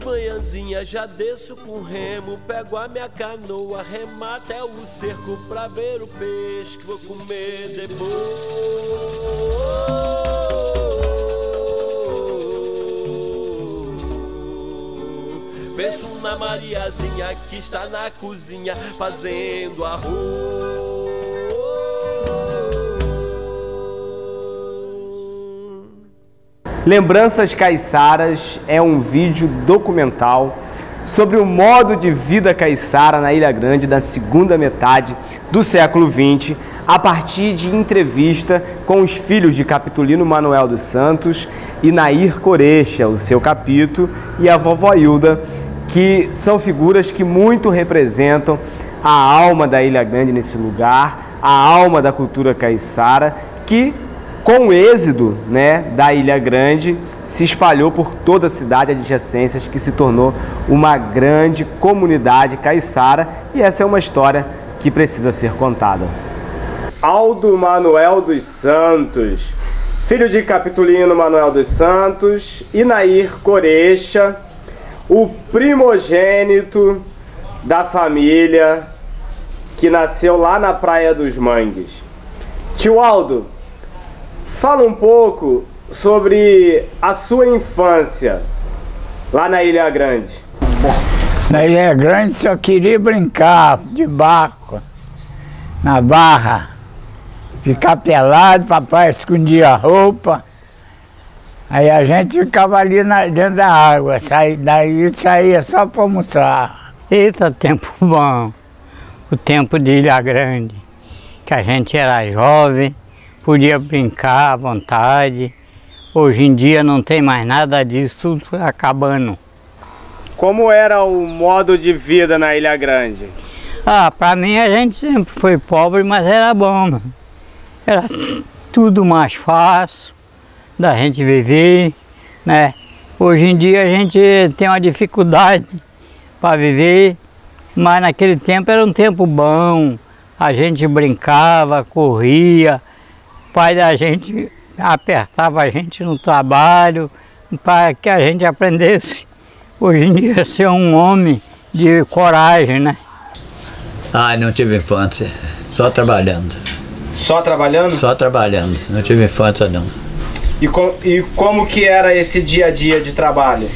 manhãzinha já desço com remo, pego a minha canoa, remo até o cerco pra ver o peixe que vou comer depois. Penso na Mariazinha que está na cozinha fazendo arroz. Lembranças Caiçaras é um vídeo documental sobre o modo de vida caiçara na Ilha Grande da segunda metade do século XX, a partir de entrevista com os filhos de Capitolino Manuel dos Santos e Nair Corecha, o seu capito, e a vovó Hilda, que são figuras que muito representam a alma da Ilha Grande nesse lugar, a alma da cultura caiçara, que com o êxodo, da Ilha Grande, se espalhou por toda a cidade adjacências, que se tornou uma grande comunidade caiçara, e essa é uma história que precisa ser contada. Aldo Manuel dos Santos, filho de Capitolino Manuel dos Santos e Nair Corecha, o primogênito da família que nasceu lá na Praia dos Mangues. Tio Aldo, fala um pouco sobre a sua infância lá na Ilha Grande. Na Ilha Grande só queria brincar de barco, na barra, ficar pelado, papai escondia a roupa, aí a gente ficava ali dentro da água, daí saía só para almoçar. Eita, tempo bom, o tempo de Ilha Grande, que a gente era jovem, podia brincar à vontade. Hoje em dia não tem mais nada disso, tudo foi acabando. Como era o modo de vida na Ilha Grande? Para mim a gente sempre foi pobre, mas era bom. Era tudo mais fácil da gente viver, Hoje em dia a gente tem uma dificuldade para viver, mas naquele tempo era um tempo bom. A gente brincava, corria, o pai da gente apertava a gente no trabalho para que a gente aprendesse hoje em dia a ser um homem de coragem, Não tive infância, só trabalhando. Só trabalhando? Só trabalhando, não tive infância não. E como que era esse dia a dia de trabalho?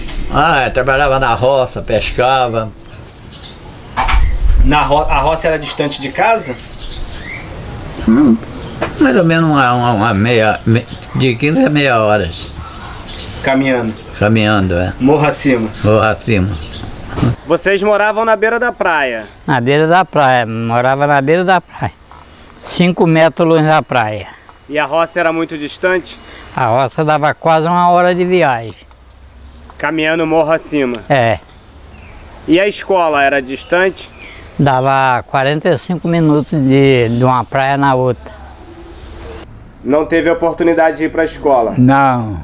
Eu trabalhava na roça, pescava. A roça era distante de casa? Mais ou menos de 15 a meia hora. Caminhando? Caminhando, Morro acima? Morro acima. Vocês moravam na beira da praia? Na beira da praia, morava na beira da praia. 5 metros longe da praia. E a roça era muito distante? A roça dava quase 1 hora de viagem. Caminhando morro acima? É. E a escola era distante? Dava 45 minutos de uma praia na outra. Não teve oportunidade de ir para a escola? Não.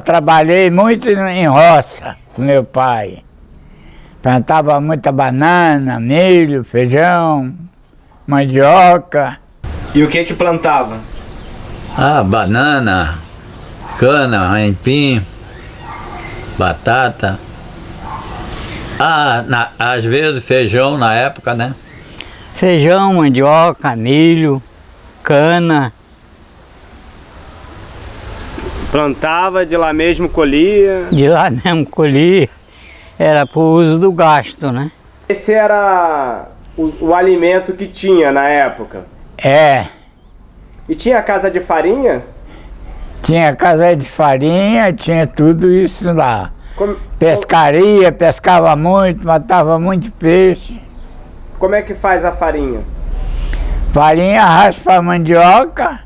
Trabalhei muito em roça com meu pai. Plantava muita banana, milho, feijão, mandioca. E o que plantava? Banana, cana, aipim, batata. Às vezes feijão na época, Feijão, mandioca, milho, cana. Plantava, de lá mesmo colhia? De lá mesmo colhia. Era para o uso do gasto, Esse era o alimento que tinha na época? É. E tinha casa de farinha? Tinha casa de farinha, tinha tudo isso lá. Pescaria, pescava muito, matava muito peixe. Como é que faz a farinha? Farinha, raspa a mandioca,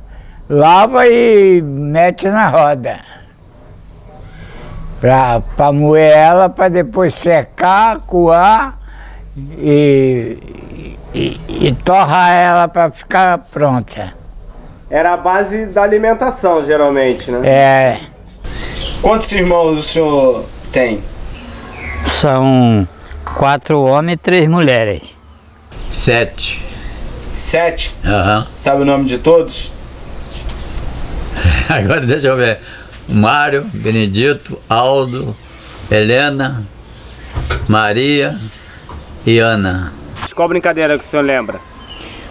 lava e mete na roda. Para moer ela, para depois secar, coar e torrar ela para ficar pronta. Era a base da alimentação, geralmente, É. Quantos irmãos o senhor tem? São 4 homens e 3 mulheres. 7. 7? Aham. Sabe o nome de todos? Agora deixa eu ver. Mário, Benedito, Aldo, Helena, Maria e Ana. Qual brincadeira que o senhor lembra?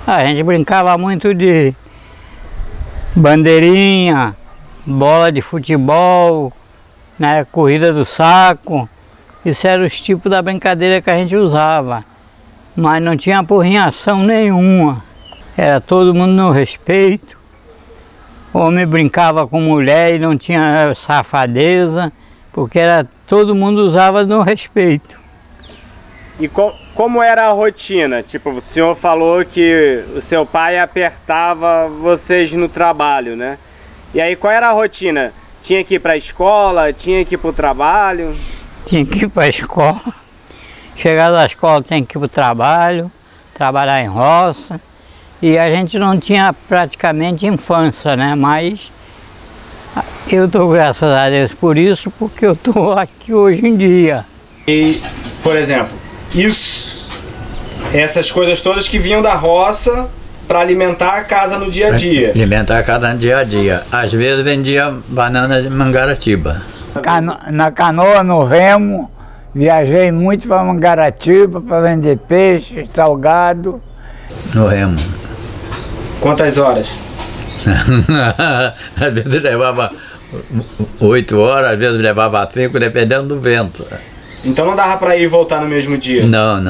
A gente brincava muito de bandeirinha, bola de futebol, né, corrida do saco. Isso era os tipos da brincadeira que a gente usava. Mas não tinha apurrinhação nenhuma. Era todo mundo no respeito. Homem brincava com mulher e não tinha safadeza, porque todo mundo usava no respeito. E como era a rotina? Tipo, o senhor falou que o seu pai apertava vocês no trabalho, né? E aí qual era a rotina? Tinha que ir para a escola? Tinha que ir para o trabalho? Tinha que ir para a escola. Chegar da escola tinha que ir para o trabalho, trabalhar em roça. E a gente não tinha praticamente infância, né? Mas eu dou graças a Deus por isso, porque eu estou aqui hoje em dia. E, por exemplo, essas coisas todas que vinham da roça para alimentar a casa no dia a dia. Alimentar a casa no dia a dia. Às vezes vendia banana de Mangaratiba. Na canoa, no remo, viajei muito para Mangaratiba para vender peixe, salgado. No remo. Quantas horas? Às vezes levava 8 horas, às vezes levava 5, dependendo do vento. Então não dava para ir e voltar no mesmo dia? Não.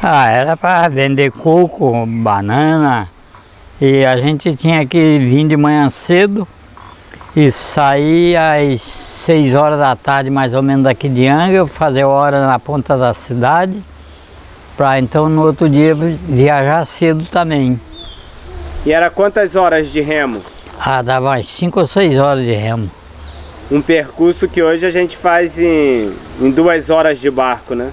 Era para vender coco, banana, e a gente tinha que vir de manhã cedo e sair às 6 horas da tarde, mais ou menos, daqui de Angra, fazer hora na ponta da cidade, para então no outro dia viajar cedo também. E era quantas horas de remo? Dava umas 5 ou 6 horas de remo. Um percurso que hoje a gente faz em 2 horas de barco, né?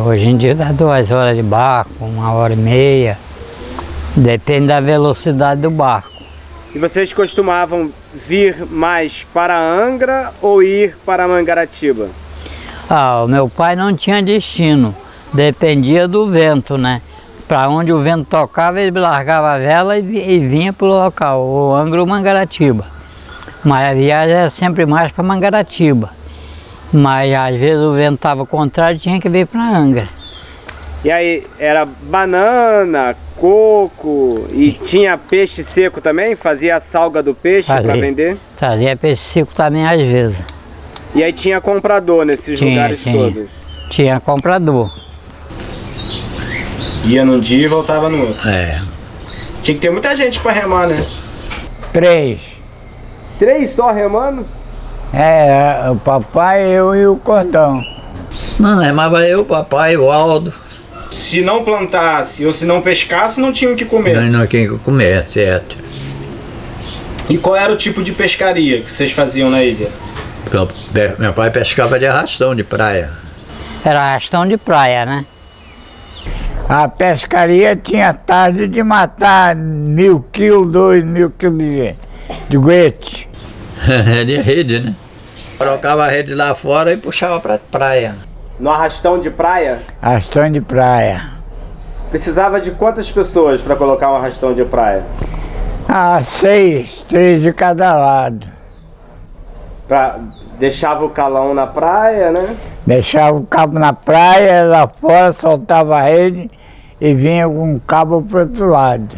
Hoje em dia dá 2 horas de barco, 1h30, depende da velocidade do barco. E vocês costumavam vir mais para Angra ou ir para Mangaratiba? O meu pai não tinha destino, dependia do vento, né? Para onde o vento tocava, ele largava a vela e vinha para o local, ou Angra ou Mangaratiba. Mas a viagem era sempre mais para Mangaratiba. Mas às vezes o vento estava contrário e tinha que vir para Angra. E aí, era banana, coco e tinha peixe seco também? Fazia a salga do peixe para vender? Fazia peixe seco também às vezes. E aí tinha comprador nesses lugares todos? Tinha comprador. Ia num dia e voltava no outro? Tinha que ter muita gente para remar, né? 3. 3 só remando? O papai, eu e o Cordão. Não, remava eu, o papai, o Aldo. Se não plantasse ou se não pescasse, não tinham o que comer? Não tinha o que comer, certo. E qual era o tipo de pescaria que vocês faziam na ilha? Meu pai pescava de arrastão de praia. Era arrastão de praia, né? A pescaria tinha tarde de matar 1.000 quilos, 2.000 quilos de goete. De rede, né? Colocava a rede lá fora e puxava pra praia. No arrastão de praia? Arrastão de praia. Precisava de quantas pessoas para colocar um arrastão de praia? 6, 3 de cada lado. Deixava o calão na praia, né? Deixava o cabo na praia, lá fora soltava a rede e vinha com o cabo pro outro lado.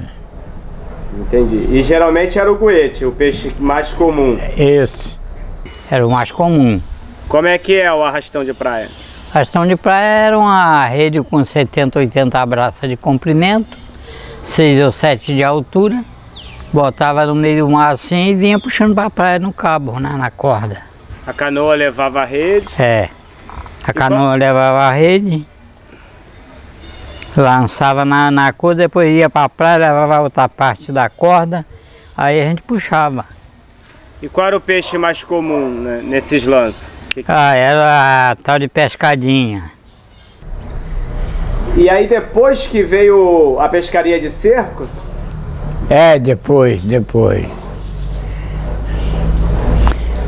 Entendi. E geralmente era o goete, o peixe mais comum? Isso. Era o mais comum. Como é que é o arrastão de praia? Arrastão de praia era uma rede com 70, 80 braças de comprimento, 6 ou 7 de altura, botava no meio do mar assim e vinha puxando para a praia no cabo, né, na corda. A canoa levava a rede? A canoa levava a rede, lançava na corda, depois ia para a praia, levava a outra parte da corda, aí a gente puxava. E qual era o peixe mais comum, né, nesses lances? Era a tal de pescadinha. E aí depois que veio a pescaria de cerco? Depois.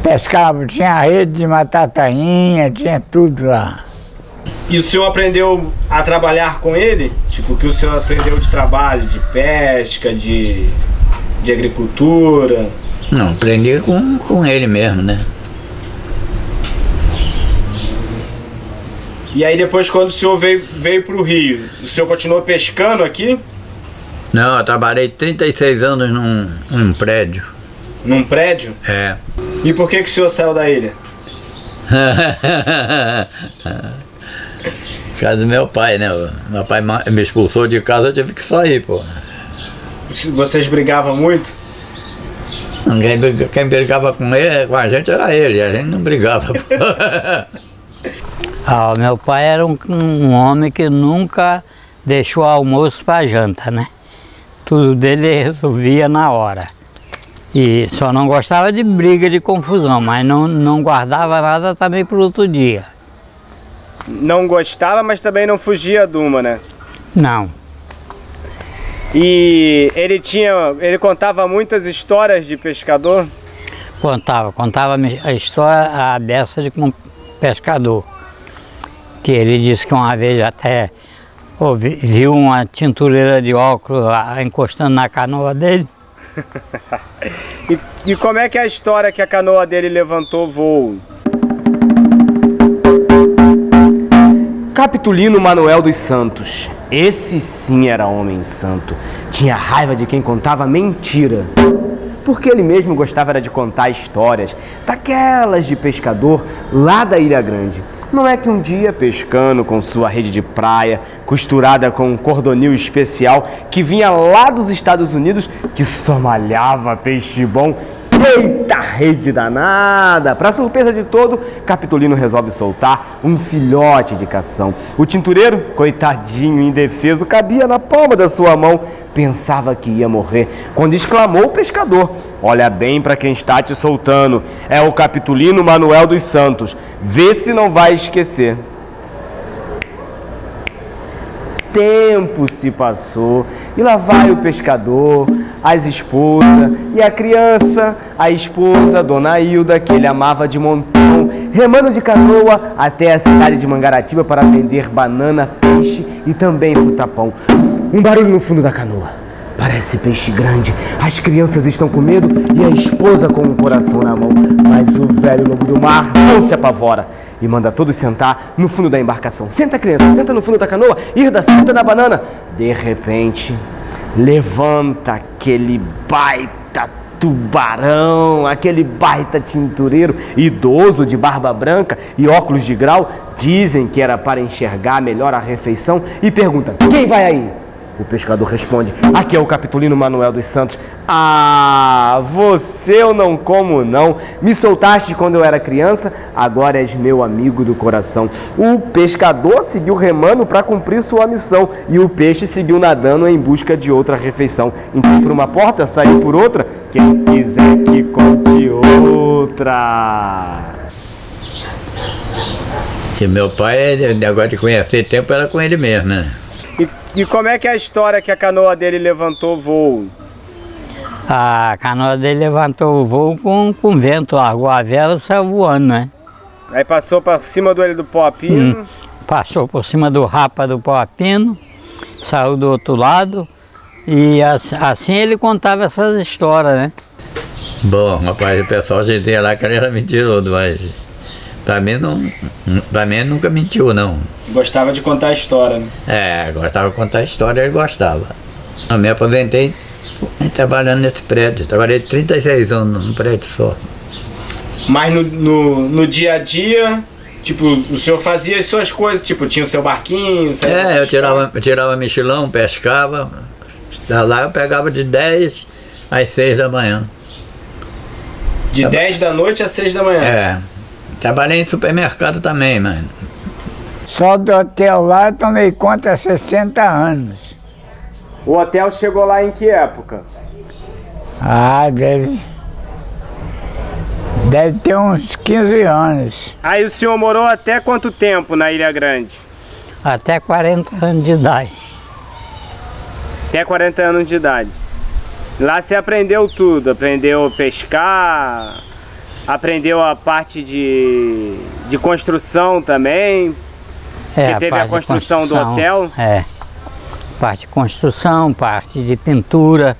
Pescava, tinha rede de matar tainha, tinha tudo lá. E o senhor aprendeu a trabalhar com ele? Tipo, o que o senhor aprendeu de trabalho, de pesca, de agricultura? Não, aprendi com ele mesmo, né? E aí depois, quando o senhor veio para o Rio, o senhor continuou pescando aqui? Não, eu trabalhei 36 anos num prédio. Num prédio? É. E por que o senhor saiu da ilha? Por causa do meu pai, né? Meu pai me expulsou de casa, eu tive que sair, pô. Vocês brigavam muito? Quem brigava com a gente era ele, a gente não brigava. Meu pai era um homem que nunca deixou almoço para janta, né? Tudo dele resolvia na hora. E só não gostava de briga, de confusão, mas não guardava nada também para o outro dia. Não gostava, mas também não fugia de uma, né? Não. E ele contava muitas histórias de pescador? Contava a história a beça de pescador. Que ele disse que uma vez até viu uma tintureira de óculos lá encostando na canoa dele. E como é que é a história que a canoa dele levantou voo? Capitulino Manuel dos Santos. Esse sim era homem santo. Tinha raiva de quem contava mentira. Porque ele mesmo gostava era de contar histórias, daquelas de pescador lá da Ilha Grande. Não é que um dia, pescando com sua rede de praia, costurada com um cordonil especial que vinha lá dos Estados Unidos, que só malhava peixe bom. Eita, rede danada! Para surpresa de todo, Capitulino resolve soltar um filhote de cação. O tintureiro, coitadinho, indefeso, cabia na palma da sua mão. Pensava que ia morrer, quando exclamou o pescador: olha bem para quem está te soltando, é o Capitulino Manuel dos Santos, vê se não vai esquecer. Tempo se passou e lá vai o pescador, as esposas e a criança, a esposa, Dona Hilda, que ele amava de montão, remando de canoa até a cidade de Mangaratiba para vender banana, peixe e também fruta-pão. Um barulho no fundo da canoa. Parece peixe grande. As crianças estão com medo e a esposa com o coração na mão. Mas o velho lobo do mar não se apavora e manda todos sentar no fundo da embarcação. Senta, criança, senta no fundo da canoa. Irda, senta na banana. De repente, levanta aquele baita tubarão, aquele baita tintureiro, idoso de barba branca e óculos de grau. Dizem que era para enxergar melhor a refeição e pergunta: quem vai aí? O pescador responde: aqui é o Capitulino Manuel dos Santos. Ah, você eu não como não. Me soltaste quando eu era criança, agora és meu amigo do coração. O pescador seguiu remando para cumprir sua missão e o peixe seguiu nadando em busca de outra refeição. Entrei por uma porta, saí por outra. Quem quiser que conte outra. E meu pai, o negócio de conhecer tempo era com ele mesmo, né? E como é que é a história que a canoa dele levantou voo? A canoa dele levantou o voo com vento, largou a vela e saiu voando, né? Aí passou por cima do pau-pino? Passou por cima do rapa do pau-pino, saiu do outro lado e assim ele contava essas histórias, né? Bom, rapaz, o pessoal dizia lá que ele era mentiroso, mas pra mim nunca mentiu, não. Gostava de contar a história, né? É, gostava de contar a história, ele gostava. Eu me aposentei trabalhando nesse prédio, trabalhei 36 anos num prédio só. Mas no dia a dia, tipo, o senhor fazia as suas coisas, tipo, tinha o seu barquinho? Eu tirava mexilhão, pescava, lá eu pegava de 10 às 6 da manhã. De 10 da noite às 6 da manhã? É, trabalhei em supermercado também, mano. Só do hotel lá eu tomei conta há 60 anos. O hotel chegou lá em que época? Ah, deve ter uns 15 anos. Aí o senhor morou até quanto tempo na Ilha Grande? Até 40 anos de idade. Até 40 anos de idade. Lá você aprendeu tudo, aprendeu a pescar, aprendeu a parte de construção também. Porque teve a construção do hotel? É, parte de construção, parte de pintura,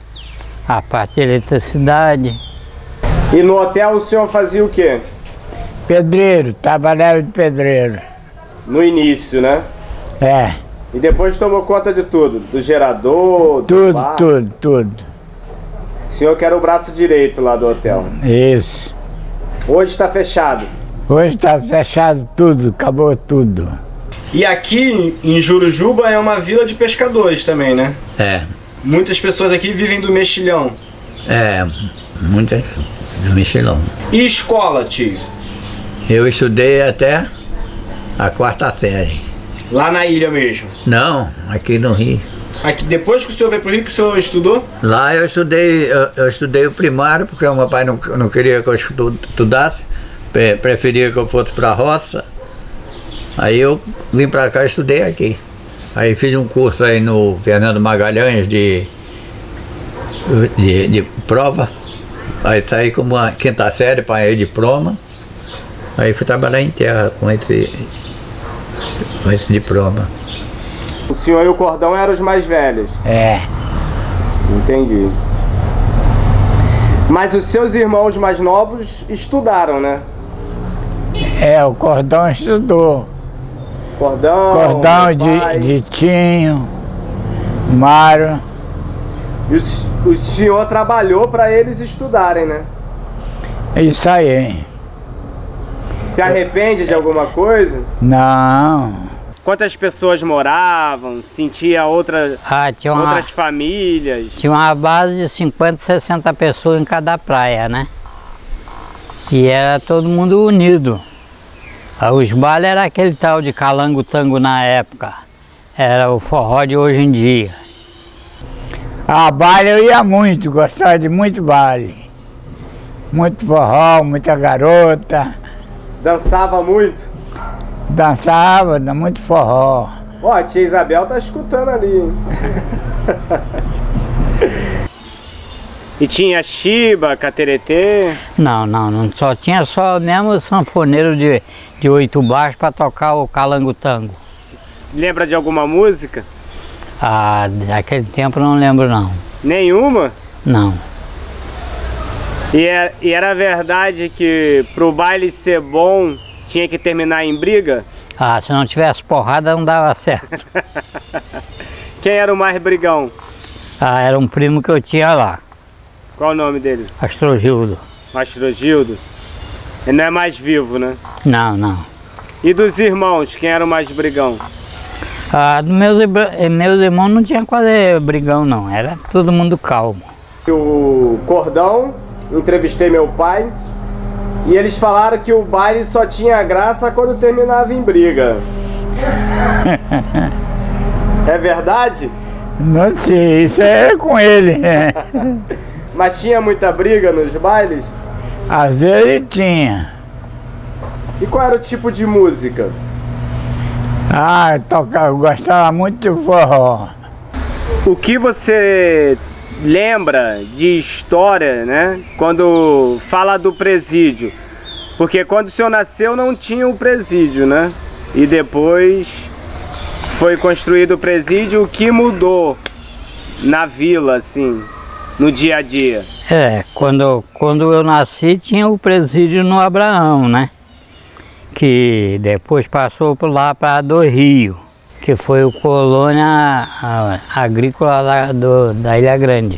a parte de eletricidade. E no hotel o senhor fazia o quê? Pedreiro, trabalhava de pedreiro. No início, né? É, E depois tomou conta de tudo? Do gerador, do tudo, bar? tudo. O senhor que era o braço direito lá do hotel. Isso. Hoje está fechado. Hoje tá fechado tudo, acabou tudo. E aqui em Jurujuba é uma vila de pescadores também, né? É, Muitas pessoas aqui vivem do mexilhão. muitas do mexilhão. E escola, tio? Eu estudei até a 4ª série. Lá na ilha mesmo? Não, aqui no Rio. Aqui, depois que o senhor veio pro Rio, que o senhor estudou? Lá eu estudei o primário, porque o meu pai não queria que eu estudasse, preferia que eu fosse para a roça. Aí eu vim para cá e estudei aqui. Aí fiz um curso aí no Fernando Magalhães de prova. Aí saí com uma 5ª série para ir diploma. Aí fui trabalhar em terra com esse diploma. O senhor e o Cordão eram os mais velhos. É, Entendi. Mas os seus irmãos mais novos estudaram, né? o Cordão estudou. Cordão meu pai. de Tinho, Mário. E o senhor trabalhou para eles estudarem, né? Isso aí. Se arrepende de alguma coisa? Não, Quantas pessoas moravam? Sentia outras famílias? Tinha uma base de 50, 60 pessoas em cada praia, né? E era todo mundo unido. Os bailes era aquele tal de calango-tango na época. Era o forró de hoje em dia. a baile eu ia muito, gostava de muito baile. Muito forró, muita garota. Dançava muito? Dançava, muito forró. Ó, a tia Isabel tá escutando ali, hein? E tinha chiba, cateretê? Não, só tinha mesmo sanfoneiro de 8 baixos para tocar o calango-tango. Lembra de alguma música? Ah, daquele tempo não lembro não. Nenhuma? Não. E era verdade que pro baile ser bom tinha que terminar em briga? Ah, se não tivesse porrada não dava certo. Quem era o mais brigão? Ah, era um primo que eu tinha lá, Qual o nome dele? Astrogildo. Astrogildo? Ele não é mais vivo, né? Não. E dos irmãos, quem era o mais brigão? Ah, meus irmãos não tinha quase brigão não, era todo mundo calmo. O Cordão, entrevistei meu pai, e eles falaram que o baile só tinha graça quando terminava em briga. É verdade? Não sei, isso é com ele. Mas tinha muita briga nos bailes? Às vezes tinha. E qual era o tipo de música? Eu gostava muito de forró. O que você lembra de história, né? Quando fala do presídio? Porque quando o senhor nasceu não tinha o presídio, né? E depois foi construído o presídio. O que mudou na vila, assim, no dia a dia? Quando eu nasci tinha o presídio no Abraão, né? Que depois passou por lá para do Rio, que foi o colônia agrícola da Ilha Grande.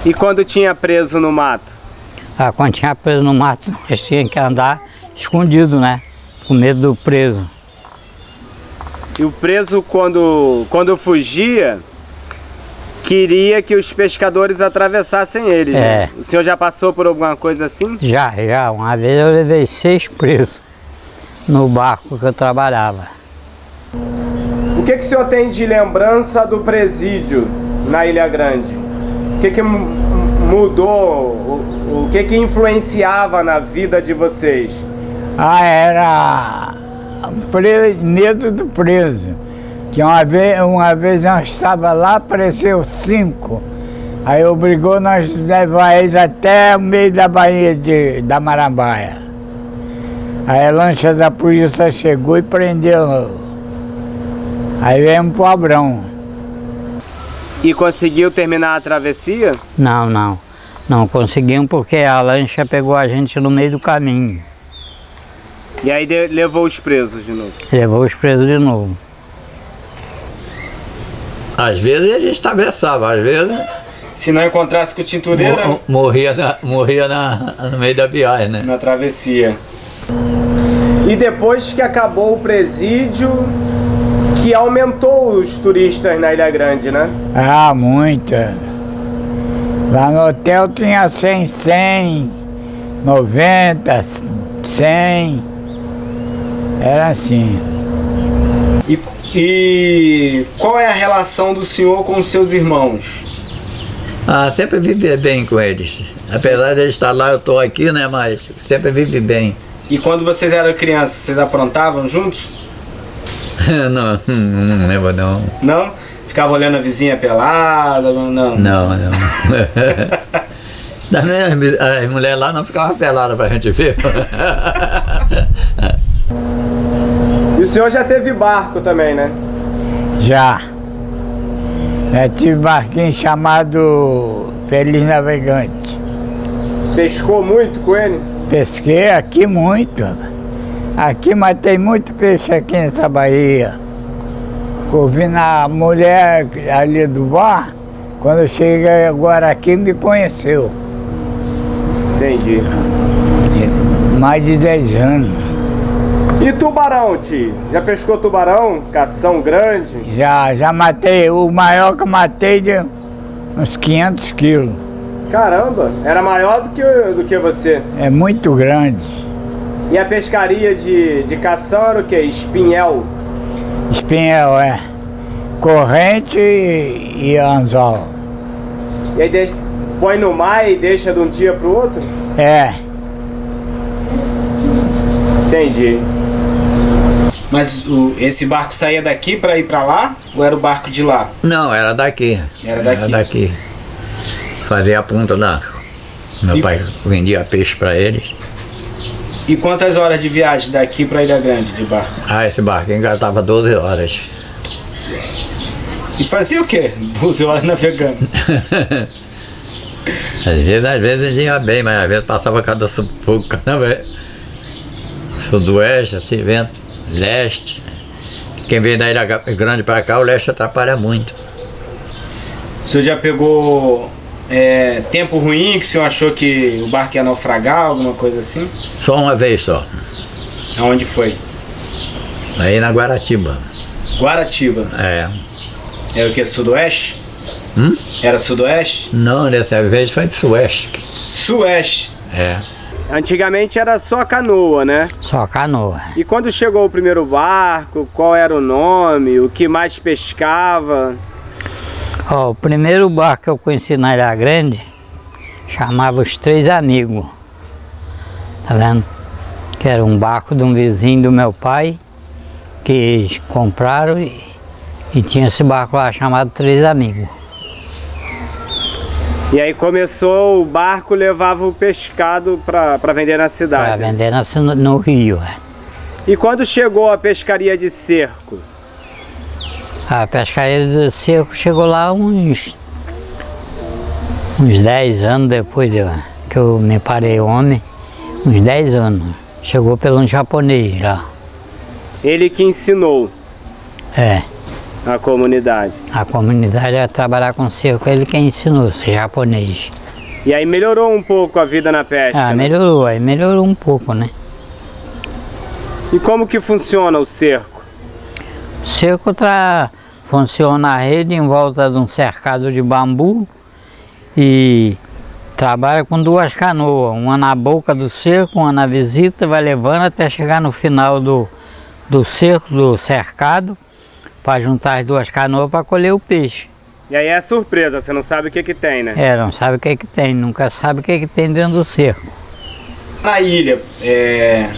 E quando tinha preso no mato? Quando tinha preso no mato, nós tínhamos que andar escondido, né? Com medo do preso. E o preso, quando fugia, queria que os pescadores atravessassem eles, né? O senhor já passou por alguma coisa assim? Já. Uma vez eu levei 6 presos no barco que eu trabalhava. O que o senhor tem de lembrança do presídio na Ilha Grande? O que mudou? O que influenciava na vida de vocês? Era medo do preso. Que uma vez nós estávamos lá, apareceu 5. Aí obrigou nós a levar eles até o meio da Baía da Marambaia. Aí a lancha da polícia chegou e prendeu. Aí viemos pro Abrão. E conseguiu terminar a travessia? Não conseguimos porque a lancha pegou a gente no meio do caminho. E aí levou os presos de novo? Levou os presos de novo. Às vezes ele atravessava, às vezes Se não encontrasse com o tintureira, morria no meio da viagem, né? na travessia. E depois que acabou o presídio, que aumentou os turistas na Ilha Grande, né? Ah, muita. Lá no hotel tinha 100, 90, 100. Era assim. E qual é a relação do senhor com os seus irmãos? Ah, sempre vivi bem com eles. Apesar de eles estar lá, eu estou aqui, né? Mas sempre vivi bem. E quando vocês eram crianças, vocês aprontavam juntos? não lembro não. Não? Ficava olhando a vizinha pelada? Não. Não. As mulheres lá não ficavam peladas pra gente ver. E o senhor já teve barco também, né? Já. Tive barquinho chamado Feliz Navegante. Pescou muito com ele? Pesquei aqui muito. Aqui matei muito peixe aqui nessa baía. Ouvi na mulher ali do bar, quando eu cheguei agora aqui, me conheceu. Entendi. Mais de 10 anos. E tubarão, tio? Já pescou tubarão? Cação grande? Já matei, o maior que eu matei de uns 500 quilos. Caramba, era maior do que você. É muito grande. E a pescaria de cação era o quê? Espinhel? Espinhel, é. Corrente e anzol. E aí põe no mar e deixa de um dia pro outro? É. Entendi. Mas esse barco saía daqui para ir para lá? Ou era o barco de lá? Não, era daqui. Era daqui. Fazia a ponta lá. Meu pai vendia peixe para eles. E quantas horas de viagem daqui para Ilha Grande de barco? Ah, esse barquinho gastava 12 horas. E fazia o quê? 12 horas navegando. Às vezes ia bem, mas às vezes passava cada sufoco, né? Sudoeste, assim, vento, leste. Quem vem da Ilha Grande para cá, o leste atrapalha muito. O senhor já pegou tempo ruim, que o senhor achou que o barco ia naufragar, alguma coisa assim? Só uma vez só. Aonde foi? Aí na Guaratiba. Guaratiba. É. Era o que? Sudoeste? Era sudoeste? Não, dessa vez foi de sueste. Sueste. É. Antigamente era só canoa, né? Só canoa. E quando chegou o primeiro barco, qual era o nome, o que mais pescava? Ó, o primeiro barco que eu conheci na Ilha Grande chamava Os Três Amigos. Tá vendo? Que era um barco de um vizinho do meu pai que compraram e tinha esse barco lá chamado Três Amigos. E aí começou, o barco levava o pescado para vender na cidade. Para vender no rio. E quando chegou a pescaria de cerco? A pescaria de cerco chegou lá uns 10 anos depois que eu me parei homem. Uns 10 anos. Chegou pelo japonês lá. Ele que ensinou a comunidade. A comunidade a trabalhar com cerco, ele que ensinou, ser japonês. E aí melhorou um pouco a vida na pesca, né? Melhorou, aí melhorou um pouco, né? E como que funciona o cerco? O cerco funciona a rede em volta de um cercado de bambu e trabalha com 2 canoas, uma na boca do cerco, uma na visita, vai levando até chegar no final do cerco, do cercado, para juntar as 2 canoas para colher o peixe. E aí é surpresa, você não sabe o que que tem, né? Não sabe o que que tem, nunca sabe o que que tem dentro do cerco. Na ilha,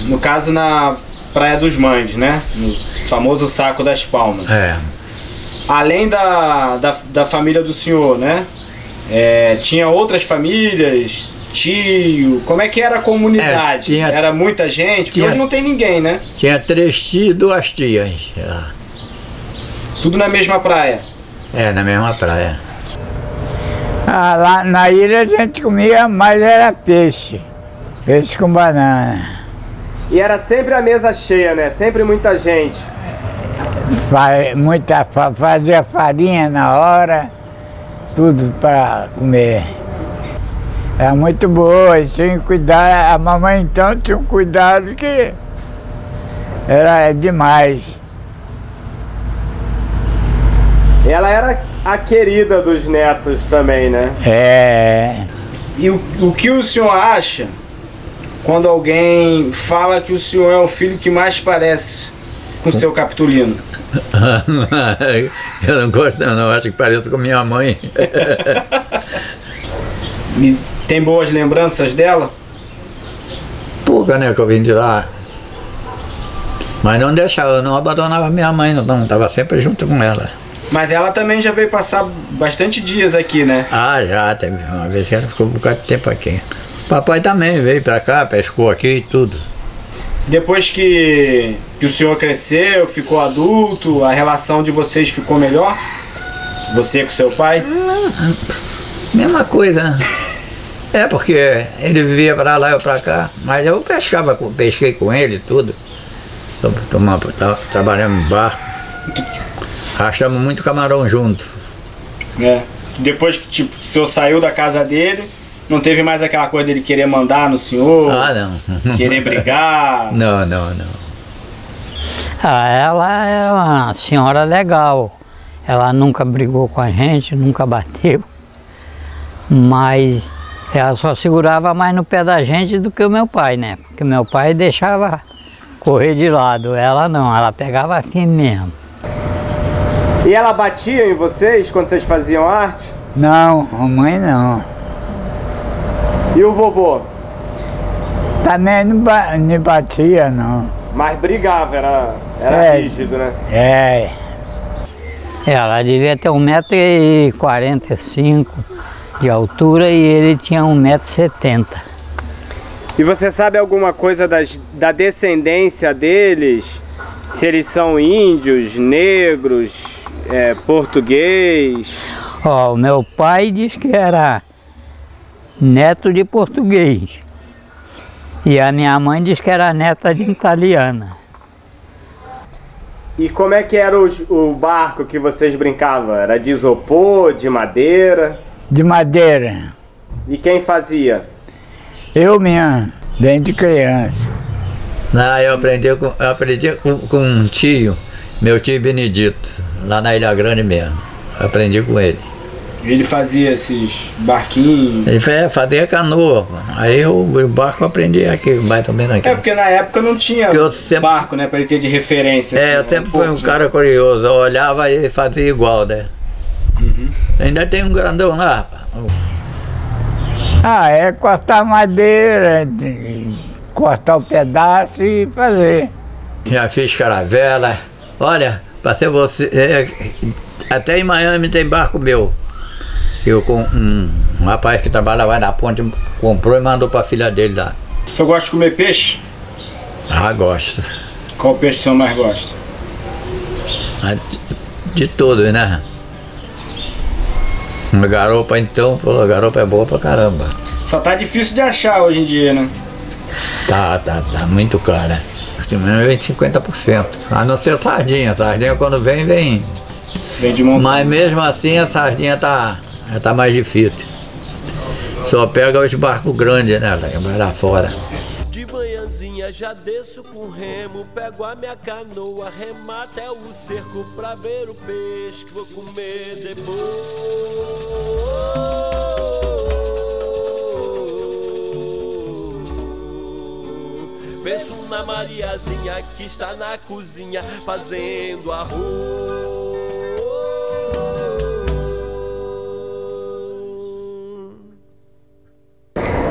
no caso na Praia dos Mães, né? No famoso Saco das Palmas. É. Além da família do senhor, né? Tinha outras famílias, tio, como é que era a comunidade? Era muita gente? Porque hoje não tem ninguém, né? Tinha 3 tios e 2 tias. Tudo na mesma praia? Na mesma praia. Lá na ilha a gente comia, mas era peixe. Peixe com banana. E era sempre a mesa cheia, né? Sempre muita gente. Fazia farinha na hora, tudo para comer. Era muito boa, tinha que cuidar. A mamãe então tinha um cuidado que era demais. Ela era a querida dos netos também, né? É. E o que o senhor acha quando alguém fala que o senhor é o filho que mais parece com o seu Capitolino? Eu não gosto, não, acho que pareço com minha mãe. E tem boas lembranças dela? Pouca, né, que eu vim de lá. Mas não deixava, eu não abandonava minha mãe, não, estava sempre junto com ela. Mas ela também já veio passar bastante dias aqui, né? Ah, já, teve uma vez que ela ficou um bocado de tempo aqui. Papai também veio pra cá, pescou aqui e tudo. Depois que o senhor cresceu, ficou adulto, a relação de vocês ficou melhor? Você com seu pai? Mesma coisa. É porque ele vivia pra lá e eu pra cá, mas eu pesquei com ele e tudo. Trabalhamos no barco. Arrastamos muito camarão junto. É. Depois que tipo, o senhor saiu da casa dele, não teve mais aquela coisa dele querer mandar no senhor? Ah, não. Querer brigar? Não. Ah, ela era uma senhora legal. Ela nunca brigou com a gente, nunca bateu. Mas ela só segurava mais no pé da gente do que o meu pai, né? Porque meu pai deixava correr de lado. Ela não, ela pegava firme mesmo. E ela batia em vocês quando vocês faziam arte? Não, a mãe não. E o vovô? Também não batia, não. Mas brigava, era rígido, né? É. Ela devia ter 1,45 m de altura e ele tinha 1,70 m. E você sabe alguma coisa da descendência deles? Se eles são índios, negros, português? Ó, o meu pai diz que era neto de português. E a minha mãe diz que era neta de italiana. E como é que era o barco que vocês brincavam? Era de isopor, de madeira? De madeira. E quem fazia? Eu mesmo, desde criança. Não, eu aprendi com um tio, meu tio Benedito, lá na Ilha Grande mesmo. Aprendi com ele. Ele fazia esses barquinhos? Ele fazia canoa. Aí o barco eu aprendi aqui, mais ou menos aqui. É, porque na época não tinha barco, né, pra ele ter de referência. É, eu sempre fui um cara curioso. Eu olhava e fazia igual, né? Uhum. Ainda tem um grandão lá. É cortar madeira, cortar o pedaço e fazer. Já fiz caravela. Olha, pra ser você. Até em Miami tem barco meu. Eu com um rapaz que trabalhava na ponte comprou e mandou pra filha dele lá. O senhor gosta de comer peixe? Ah, gosto. Qual peixe o senhor mais gosta? De todos, né? Uma garopa então, pô, a garopa é boa pra caramba. Só tá difícil de achar hoje em dia, né? Tá muito cara. Vem 50%. A não ser sardinha. Sardinha quando vem de montão. Mas mesmo assim a sardinha tá mais difícil. Só pega os barcos grandes, né? Vai lá fora. De manhãzinha já desço com remo, pego a minha canoa, remo até o cerco pra ver o peixe que vou comer depois. Penso na Mariazinha que está na cozinha fazendo arroz.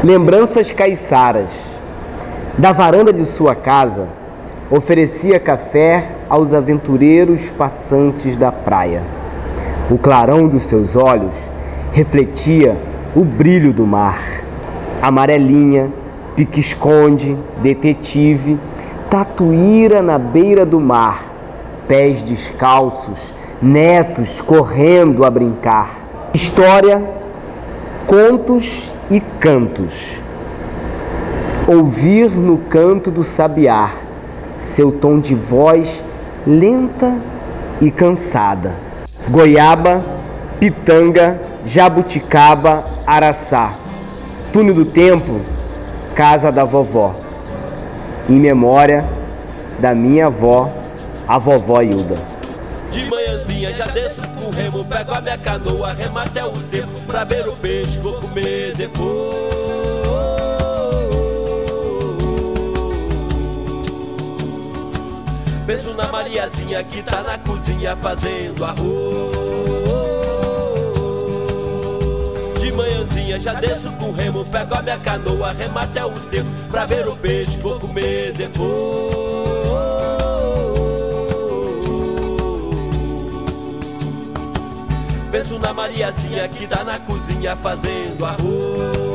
Lembranças caiçaras. Da varanda de sua casa, oferecia café aos aventureiros passantes da praia. O clarão dos seus olhos refletia o brilho do mar. Amarelinha, pique-esconde, detetive, tatuíra na beira do mar, pés descalços, netos correndo a brincar. História, contos e cantos. Ouvir no canto do sabiá seu tom de voz lenta e cansada. Goiaba, pitanga, jabuticaba, araçá. Túnel do tempo, casa da vovó. Em memória da minha avó, a vovó Hilda. De manhãzinha já desço com remo, pego a minha canoa, remo até o cerco pra ver o peixe, vou comer depois. Penso na Mariazinha que tá na cozinha fazendo arroz. De manhãzinha já desço com remo, pego a minha canoa, remo até o cerco pra ver o peixe, vou comer depois. Penso na Mariazinha que tá na cozinha fazendo arroz.